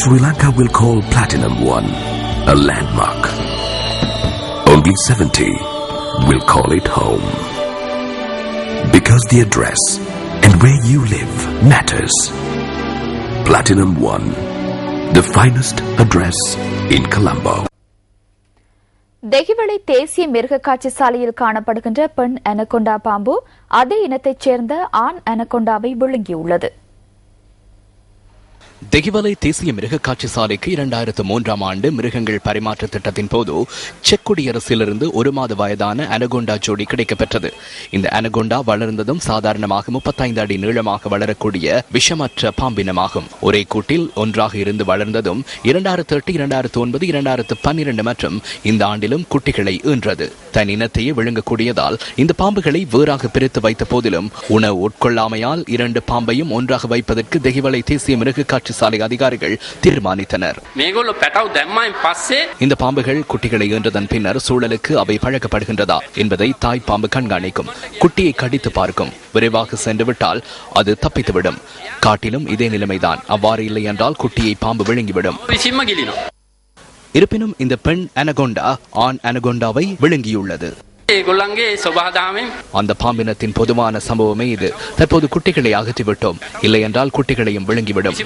Sri Lanka will call Platinum One a landmark. Only 70 will call it home. Because the address and where you live matters. Platinum One, the finest address in Colombo. Dehiwala தேசிய மிருக காட்சி சாலையில் காணப்படுகின்ற பெண் anaconda பாம்பு அதே இனத்தைச் சேர்ந்த ஆண் அனகொண்டாவை விழுங்கியுள்ளது. தெஹிவலை தேசிய மிருக காட்சி சாலைக்கு 2003ஆம் ஆண்டு மிருகங்கள் பரிமாற்ற திட்டத்தின் போது செக் குடியரசிலிருந்து 1 மாத வயதான அனகொண்டா ஜோடி கிடைக்கப்பெற்றது. இந்த அனகொண்டா வளர்ந்ததும் சாதாரணமாக 35 அடி நீளமாக வளரக்கூடிய விஷமற்ற பாம்பினமாகும். ஒரே கூட்டில் ஒன்றாக இருந்து வளர்ந்ததும் 2008, 2009, 2012 மற்றும் இந்த ஆண்டிலும் குட்டிகளை ஈன்றது. தன் இனத்தையே விழுங்கக்கூடியதால் இந்த பாம்புகளை வேறாக பிரித்து வைத்த போதிலும் உணவு உட்கொள்ளாமையால் 2 பாம்பையும் ஒன்றாக வைப்பதற்கு தெஹிவலை தேசிய மிருக காட்சி சாலை அதிகாரிகள் தீர்மானித்தனர். இந்த பாம்புகள் குட்டிகளை ஈன்றதன் பின்னர் சூழலுக்கு அவை பழக்கப்படுகின்றதா என்பதை தாய் பாம்பு கண்காணிக்கும். குட்டியை கடித்து பார்க்கும். விரைவாக சென்றுவிட்டால் அது தப்பித்துவிடும். காட்டிலும் இதே நிலைமைதான். அவ்வாறு இல்லை என்றால் குட்டியை பாம்பு விழுங்கிவிடும். இருப்பினும் இந்த பெண் அனகொண்டா ஆண் அனகொண்டாவை விழுங்கியுள்ளது. அந்த பாம்பினத்தின் பொதுவான சம்பவமே இது. தற்போது குட்டிகளை அகற்றிவிட்டோம். இல்லை என்றால் குட்டிகளையும் விழுங்கிவிடும்.